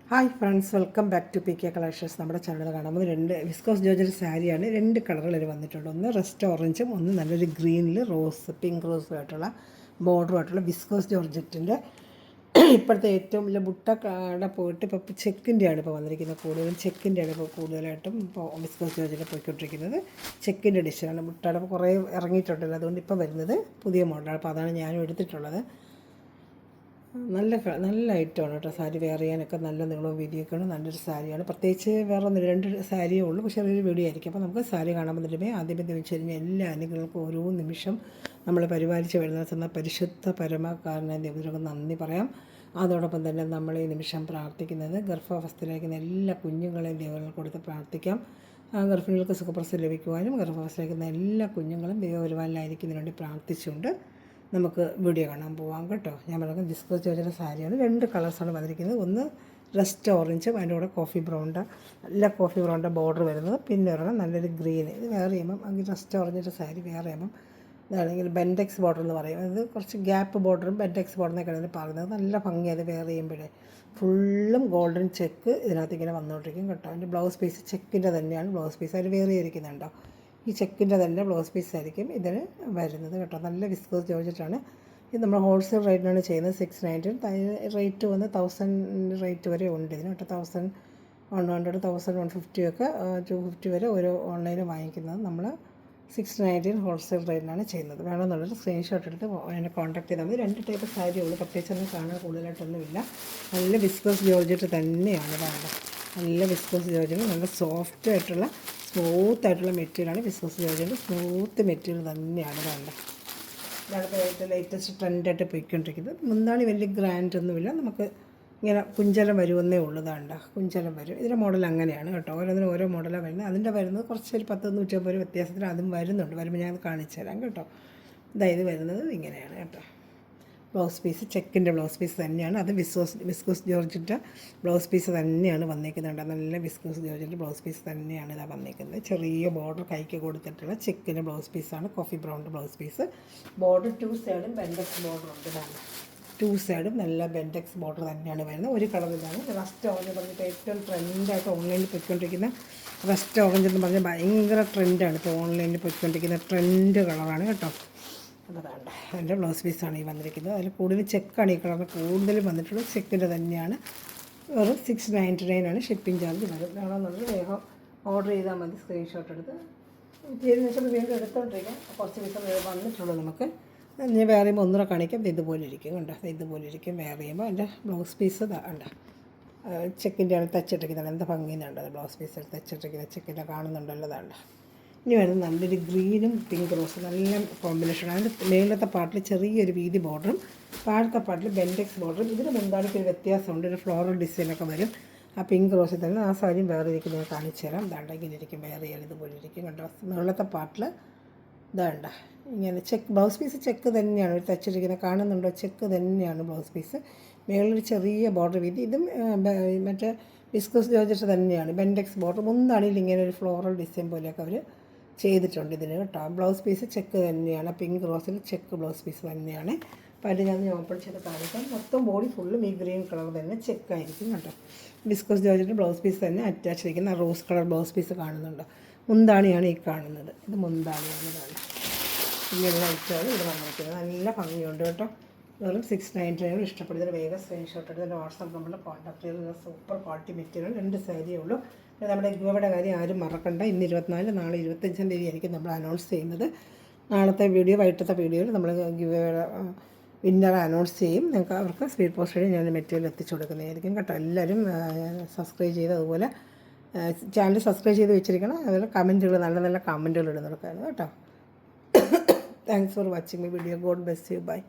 Hi friends, welcome back to PK collections. നമ്മുടെ channel കാണുമ്പോൾ viscose georgette സാരിയാണ്. രണ്ട് കളറുകളിൽ വന്നിട്ടുണ്ട്. ഒന്ന് റസ്റ്റ് ഓറഞ്ചും ഒന്ന് നല്ലൊരു ഗ്രീനിൽ പിങ്ക് റോസും ആയിട്ടുള്ള ബോർഡറുമായിട്ടുള്ള വിസ്കോസ് ജോർജറ്റിൻ്റെ ഇപ്പോഴത്തെ ഏറ്റവും വലിയ ബുട്ട കട പോയിട്ട് ഇപ്പോൾ ചെക്കിൻ്റെയാണ് ഇപ്പോൾ വന്നിരിക്കുന്നത്. കൂടുതലും ചെക്കിൻ്റെയാണ് ഇപ്പോൾ കൂടുതലായിട്ടും ഇപ്പോൾ വിസ്കോസ് ജോർജറ്റ് പോയിക്കൊണ്ടിരിക്കുന്നത്. ചെക്കിൻ്റെ ഡിഷാണ്. ബുട്ടയുടെ ഇപ്പോൾ കുറേ ഇറങ്ങിയിട്ടുണ്ടല്ലോ, അതുകൊണ്ട് ഇപ്പോൾ വരുന്നത് പുതിയ മോഡലാണ്. അപ്പോൾ അതാണ് ഞാനും എടുത്തിട്ടുള്ളത്. നല്ല ഐറ്റമാണ് കേട്ടോ. സാരി വെയർ ചെയ്യാനൊക്കെ നല്ല നീളവും വീതിയൊക്കെയാണ്. നല്ലൊരു സാരിയാണ്. പ്രത്യേകിച്ച് വേറെ ഒന്നും രണ്ട് സാരിയേ ഉള്ളൂ, പക്ഷേ ഒരു വീഡിയോ ആയിരിക്കും. അപ്പോൾ നമുക്ക് സാരി കാണാൻ വന്നിട്ടുമേ ആദ്യമേ ദിവസം എല്ലാ അനുഗ്രഹങ്ങൾക്കും ഓരോ നിമിഷം നമ്മൾ പരിപാലിച്ച് വരുന്ന പരിശുദ്ധ പരമകാരനെ ദൈവത്തിനൊക്കെ നന്ദി പറയാം. അതോടൊപ്പം തന്നെ നമ്മൾ ഈ നിമിഷം പ്രാർത്ഥിക്കുന്നത് ഗർഭാവസ്ഥയിലിരിക്കുന്ന എല്ലാ കുഞ്ഞുങ്ങളെയും ദൈവങ്ങൾ കൊടുത്ത് പ്രാർത്ഥിക്കാം. ഗർഭിണികൾക്ക് സുഖപ്രസവം ലഭിക്കുവാനും ഗർഭാവസ്ഥയിലിരിക്കുന്ന എല്ലാ കുഞ്ഞുങ്ങളും ദൈവപരിപാലനായിരിക്കുന്നതിന് വേണ്ടി പ്രാർത്ഥിച്ചുകൊണ്ട് നമുക്ക് വീഡിയോ കാണാൻ പോവാം കേട്ടോ. ഞാൻ പറയുന്നത് വിസ്കോസ് ജോർജറ്റ് സാരിയാണ്. രണ്ട് കളേഴ്സാണ് വന്നിരിക്കുന്നത്. ഒന്ന് റസ്റ്റ് ഓറഞ്ചും അതിൻ്റെ കൂടെ കോഫി ബ്രൗണിൻ്റെ നല്ല കോഫി ബ്രൗണിൻ്റെ ബോർഡർ വരുന്നത്. പിന്നെ ഒരെണ്ണം നല്ലൊരു ഗ്രീൻ. ഇത് വേറെ ചെയ്യുമ്പം അങ്ങനെ റസ്റ്റ് ഓറഞ്ചിൻ്റെ സാരി വേറെ ചെയ്യുമ്പം ഇതാണെങ്കിൽ ബെൻഡെക്സ് ബോർഡർ എന്ന് പറയും. അത് കുറച്ച് ഗ്യാപ്പ് ബോർഡറും ബെൻഡെക്സ് ബോർഡറിനൊക്കെയാണ് പറയുന്നത്. നല്ല ഭംഗിയത് വേറെ ചെയ്യുമ്പോഴേ. ഫുള്ളും ഗോൾഡൻ ചെക്ക് ഇതിനകത്ത് ഇങ്ങനെ വന്നുകൊണ്ടിരിക്കും കേട്ടോ. അതിൻ്റെ ബ്ലൗസ് പീസ് ചെക്കിൻ്റെ തന്നെയാണ് ബ്ലൗസ് പീസ്. അതിൽ വേറെ ഇരിക്കുന്നുണ്ടോ. ഈ ചെക്കിൻ്റെ തന്നെ ബ്ലൗസ് പീസ് ആയിരിക്കും ഇതിന് വരുന്നത് കേട്ടോ. നല്ല വിസ്കോസ് ജോർജറ്റാണ്. ഇത് നമ്മൾ ഹോൾസെയിൽ റേറ്റിനാണ് ചെയ്യുന്നത്. 690 റേറ്റ് വന്ന് 1000 റേറ്റ് വരെ ഉണ്ട് ഇതിന് കേട്ടോ. 1100, 1150 ഒക്കെ 250 വരെ ഓരോ ഓൺലൈനിൽ വാങ്ങിക്കുന്നത് നമ്മൾ 690 ഹോൾസെയിൽ റേറ്റിനാണ് ചെയ്യുന്നത്. വേണമെന്നുള്ളത് സ്ക്രീൻഷോട്ട് എടുത്ത് എന്നെ കോൺടാക്ട് ചെയ്താൽ മതി. രണ്ട് ടൈപ്പ് സാരിയേ ഉള്ളൂ, പ്രത്യേകിച്ചൊന്നും കാണാൻ കൂടുതലായിട്ടൊന്നുമില്ല. നല്ല വിസ്കോസ് ജോർജറ്റ് തന്നെയാണ് ഇതാണ്. നല്ല വിസ്കോസ് ജോർജറ്റ്, നല്ല സോഫ്റ്റ് ആയിട്ടുള്ള സ്മൂത്തായിട്ടുള്ള മെറ്റീരിയലാണ് വിസ്കോസ് ജോർജറ്റ്. സ്മൂത്ത് മെറ്റീരിയൽ തന്നെയാണ് ഇതാണ്. ഇതാണ് ഇപ്പോൾ ഏറ്റവും ലേറ്റസ്റ്റ് ട്രെൻഡായിട്ട് പോയിക്കൊണ്ടിരിക്കുന്നത്. മുന്താണി വലിയ ഗ്രാൻഡ് ഒന്നുമില്ല, നമുക്ക് ഇങ്ങനെ കുഞ്ചലം വരുമെന്നേ ഉള്ളതാണ്ട. കുഞ്ചലം വരും. ഇതിൻ്റെ മോഡൽ അങ്ങനെയാണ് കേട്ടോ. ഓരോന്നിനും ഓരോ മോഡലാണ് വരുന്നത്. അതിൻ്റെ വരുന്നത് കുറച്ചൊരു 10-150 വ്യത്യാസത്തിൽ അതും വരുന്നുണ്ട്. വരുമ്പോൾ ഞാൻ കാണിച്ചു തരാം കേട്ടോ. ഇതായത് വരുന്നത് ഇങ്ങനെയാണ് കേട്ടോ. ബ്ലൗസ് പീസ് ചെക്കിൻ്റെ ബ്ലൗസ് പീസ് തന്നെയാണ്. അത് വിസ്കോസ് ജോർജറ്റ് ബ്ലൗസ് പീസ് തന്നെയാണ് വന്നിരിക്കുന്നുണ്ട്. നല്ല വിസ്കോസ് ജോർജറ്റ് ബ്ലൗസ് പീസ് തന്നെയാണ് ഇതാ വന്നിരിക്കുന്നത്. ചെറിയ ബോർഡർ കൈക്ക് കൊടുത്തിട്ടുള്ള ചെക്കിൻ്റെ ബ്ലൗസ് പീസാണ്. കോഫി ബ്രൗണിൻ്റെ ബ്ലൗസ് പീസ്. ബോർഡർ 2 സൈഡും ബെൻഡെക്സ് ബോർഡർ ഉണ്ട്. ഇതാണ് 2 സൈഡും നല്ല ബെൻഡെക്സ് ബോർഡർ തന്നെയാണ് വരുന്നത്. ഒരു കളർ ഇതാണ്. റസ്റ്റ് ഓറഞ്ച് പറഞ്ഞിട്ട് ഏറ്റവും ട്രെൻഡായിട്ട് ഓൺലൈനിൽ പോയിക്കൊണ്ടിരിക്കുന്ന റസ്റ്റ് ഓറഞ്ച് എന്ന് പറഞ്ഞാൽ ഭയങ്കര ട്രെൻഡാണ്. ഇപ്പോൾ ഓൺലൈനിൽ പോയിക്കൊണ്ടിരിക്കുന്ന ട്രെൻഡ് കളറാണ് കേട്ടോ. അതാണ് അതിൻ്റെ ബ്ലൗസ് പീസാണ് ഈ വന്നിരിക്കുന്നത്. അതിൽ കൂടുതൽ ചെക്കാണ് ഈ കളർ കൂടുതലും വന്നിട്ടുള്ളത്. ചെക്കിൻ്റെ തന്നെയാണ്. വെറും 699 ഷിപ്പിംഗ് ചാർജ് വരും. വേണമെന്നുള്ളത് വേഗം ഓർഡർ ചെയ്താൽ മതി. സ്ക്രീൻഷോട്ട് എടുത്ത് ചെയ്തതിന് ശേഷം വീണ്ടും എടുത്തോണ്ടിരിക്കാം. കുറച്ച് ദിവസം വന്നിട്ടുള്ളൂ നമുക്ക്. ഞാൻ വേറെ ചെയ്യുമ്പോൾ ഒന്നുകൂടെ കാണിക്കാം. ഇതുപോലെ ഇരിക്കും കണ്ടോ. ഇതുപോലെ ഇരിക്കും വേറെ ചെയ്യുമ്പോൾ. അതിൻ്റെ ബ്ലൗസ് പീസ് കണ്ടോ. ചെക്കിൻ്റെയാണ് തച്ചിട്ടിരിക്കുന്നത്. എന്താ ഭംഗിയുന്നുണ്ട് അത് ബ്ലൗസ് പീസ് തച്ചിട്ടിരിക്കുന്നത്. ചെക്കിൻ്റെ കാണുന്നുണ്ടല്ലോ അതാണ്ട്. ഇനി വരുന്നത് നല്ലൊരു ഗ്രീനും പിങ്ക് റോസും നല്ല കോമ്പിനേഷൻ. അതിൻ്റെ മേലത്തെ പാട്ടിൽ ചെറിയൊരു വീതി ബോർഡറും താഴത്തെ പാട്ടിൽ ബെൻഡെക്സ് ബോർഡറും. ഇതിന് മുന്താണിക്ക് ഒരു വ്യത്യാസമുണ്ട്. ഒരു ഫ്ലോറൽ ഡിസൈനൊക്കെ വരും. ആ പിങ്ക് റോസിൽ തന്നെ ആ സാരിയും വേറെ ഇരിക്കും. ഞാൻ കാണിച്ചു തരാം. ദാണ്ട ഇങ്ങനെ ഇരിക്കും. വേറെ ചെയ്യാൻ ഇതുപോലെ ഇരിക്കും കണ്ടോ. മുകളിലത്തെ പാട്ടിൽ ഇതാണ്ട ഇങ്ങനെ ചെക്ക് ബ്ലൗസ് പീസ് ചെക്ക് തന്നെയാണ് ഒരു തച്ചിരിക്കുന്നത്. കാണുന്നുണ്ടോ. ചെക്ക് തന്നെയാണ് ബ്ലൗസ് പീസ്. മേളിലൊരു ചെറിയ ബോർഡർ വീതി. ഇതും മറ്റേ വിസ്കോസ് ജോർജറ്റ് തന്നെയാണ്. ബെൻഡെക്സ് ബോർഡർ. മുന്താണിയിൽ ഇങ്ങനെ ഒരു ഫ്ലോറൽ ഡിസൈൻ പോലെയൊക്കെ അവർ ചെയ്തിട്ടുണ്ട് ഇതിന് കേട്ടോ. ബ്ലൗസ് പീസ് ചെക്ക് തന്നെയാണ്. പിങ്ക് റോസിൽ ചെക്ക് ബ്ലൗസ് പീസ് തന്നെയാണ്. അപ്പോൾ അതിൽ ഞാൻ ഓപ്പൺ ചെയ്ത് കാണിക്കാം. മൊത്തം ബോഡി ഫുള്ളും ഈ ഗ്രീൻ കളർ തന്നെ ചെക്കായിരിക്കും കേട്ടോ. വിസ്കോസ് ജോർജറ്റ് ബ്ലൗസ് പീസ് തന്നെ അറ്റാച്ച് ചെയ്തിരിക്കുന്ന റോസ് കളർ ബ്ലൗസ് പീസ് കാണുന്നുണ്ടോ. മുന്താണിയാണ് ഈ കാണുന്നത്. ഇത് മുന്താണിയാണ്. ഇതാണ് ഇങ്ങനെയുള്ള ഐറ്റമാണ് ഇത് വന്നിരിക്കുന്നത്. നല്ല ഭംഗിയുണ്ട് കേട്ടോ. വെറും 699 ഇഷ്ടപ്പെടുന്നതിന് വേഗം സ്ക്രീൻഷോട്ട് എടുത്ത് എൻ്റെ വാട്സാപ്പ് നമ്പറിൽ കോൺടാക്ട് ചെയ്ത് സൂപ്പർ ക്വാളിറ്റി മെറ്റീരിയൽ. 2 സാരിയേ ഉള്ളൂ. നമ്മുടെ ഗിവയുടെ കാര്യം ആരും മറക്കണ്ട. ഇന്ന് 24, നാളെ 25-ാം തീയതി ആയിരിക്കും നമ്മൾ അനൗൺസ് ചെയ്യുന്നത്. നാളത്തെ വീഡിയോ വൈകിട്ടത്തെ വീഡിയോയിൽ നമ്മൾ ഗിവയുടെ വിന്നറെ അനൗൺസ് ചെയ്യും. നിങ്ങൾക്ക് അവർക്ക് സ്പീഡ് പോസ്റ്റ് വഴി ഞാൻ മെറ്റീരിയൽ എത്തിച്ചു കൊടുക്കുന്നതായിരിക്കും കേട്ടോ. എല്ലാവരും സബ്സ്ക്രൈബ് ചെയ്ത് അതുപോലെ ചാനൽ സബ്സ്ക്രൈബ് ചെയ്ത് വെച്ചിരിക്കണം. അതുപോലെ കമൻറ്റുകൾ നല്ല നല്ല കമൻറ്റുകൾ ഇടുന്നവർക്കാണ് കേട്ടോ. Thanks for watching my video. God bless you. By.